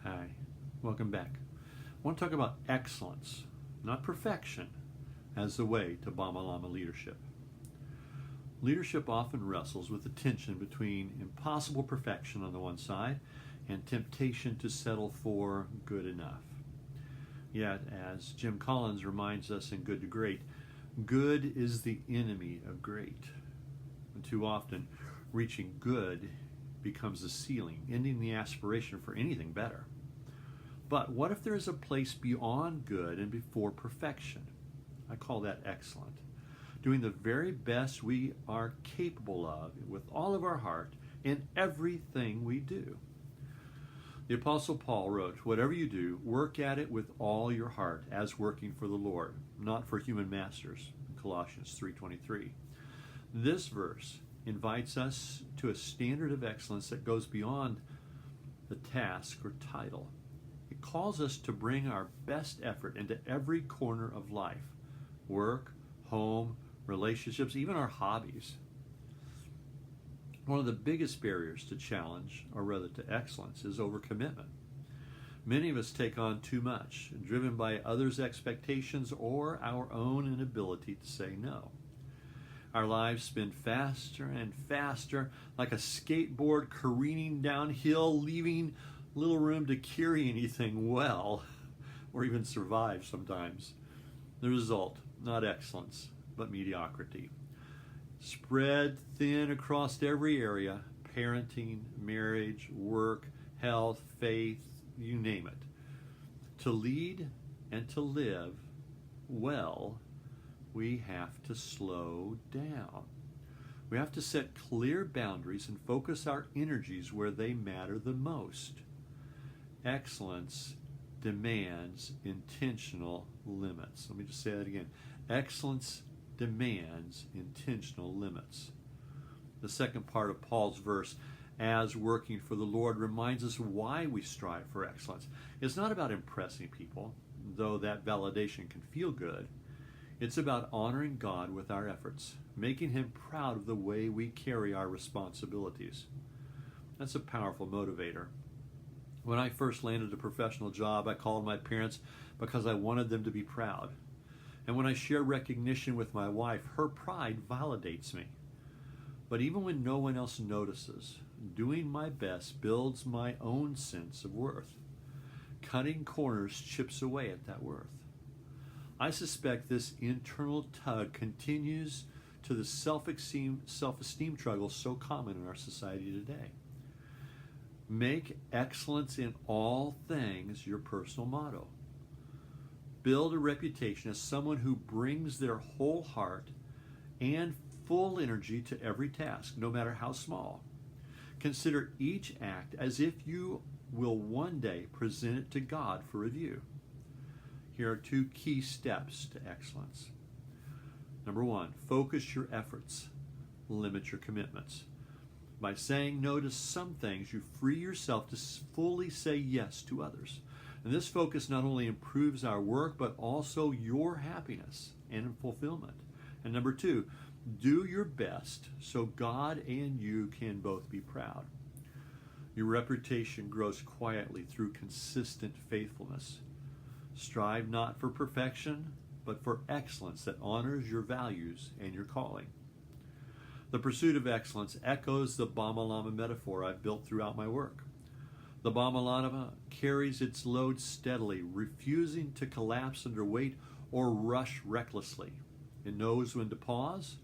Hi, welcome back. I want to talk about excellence, not perfection, as the way to Bama Lama leadership. Leadership often wrestles with the tension between impossible perfection on the one side and temptation to settle for good enough. Yet, as Jim Collins reminds us in Good to Great, good is the enemy of great. And too often, reaching good becomes the ceiling, ending the aspiration for anything better. But what if there is a place beyond good and before perfection? I call that excellent. Doing the very best we are capable of with all of our heart in everything we do. The Apostle Paul wrote, "Whatever you do, work at it with all your heart, as working for the Lord, not for human masters." In Colossians 3:23. This verse invites us to a standard of excellence that goes beyond the task or title. It calls us to bring our best effort into every corner of life: work, home, relationships, even our hobbies. One of the biggest barriers to challenge, or rather to excellence, is overcommitment. Many of us take on too much, driven by others' expectations or our own inability to say no. Our lives spin faster and faster, like a skateboard careening downhill, leaving little room to carry anything well, or even survive sometimes. The result, not excellence, but mediocrity. Spread thin across every area: parenting, marriage, work, health, faith, you name it. To lead and to live well, we have to slow down. We have to set clear boundaries and focus our energies where they matter the most. Excellence demands intentional limits. Let me just say that again. Excellence demands intentional limits. The second part of Paul's verse, "as working for the Lord," reminds us why we strive for excellence. It's not about impressing people, though that validation can feel good. It's about honoring God with our efforts, making Him proud of the way we carry our responsibilities. That's a powerful motivator. When I first landed a professional job, I called my parents because I wanted them to be proud. And when I share recognition with my wife, her pride validates me. But even when no one else notices, doing my best builds my own sense of worth. Cutting corners chips away at that worth. I suspect this internal tug continues to the self-esteem struggle so common in our society today. Make excellence in all things your personal motto. Build a reputation as someone who brings their whole heart and full energy to every task, no matter how small. Consider each act as if you will one day present it to God for review. Here are two key steps to excellence. Number one, focus your efforts. Limit your commitments. By saying no to some things, you free yourself to fully say yes to others. And this focus not only improves our work, but also your happiness and fulfillment. And number two, do your best so God and you can both be proud. Your reputation grows quietly through consistent faithfulness. Strive not for perfection, but for excellence that honors your values and your calling. The pursuit of excellence echoes the Bama Lama metaphor I've built throughout my work. The Bama Lama carries its load steadily, refusing to collapse under weight or rush recklessly. It knows when to pause,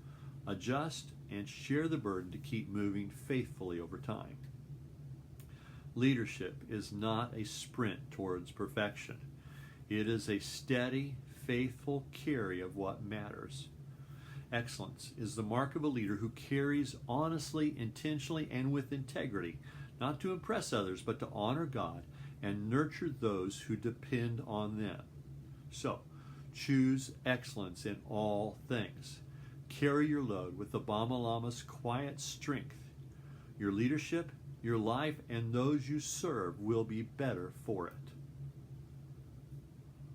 adjust, and share the burden to keep moving faithfully over time. Leadership is not a sprint towards perfection. It is a steady, faithful carry of what matters. Excellence is the mark of a leader who carries honestly, intentionally, and with integrity, not to impress others, but to honor God and nurture those who depend on them. So, choose excellence in all things. Carry your load with the Bama Lama's quiet strength. Your leadership, your life, and those you serve will be better for it.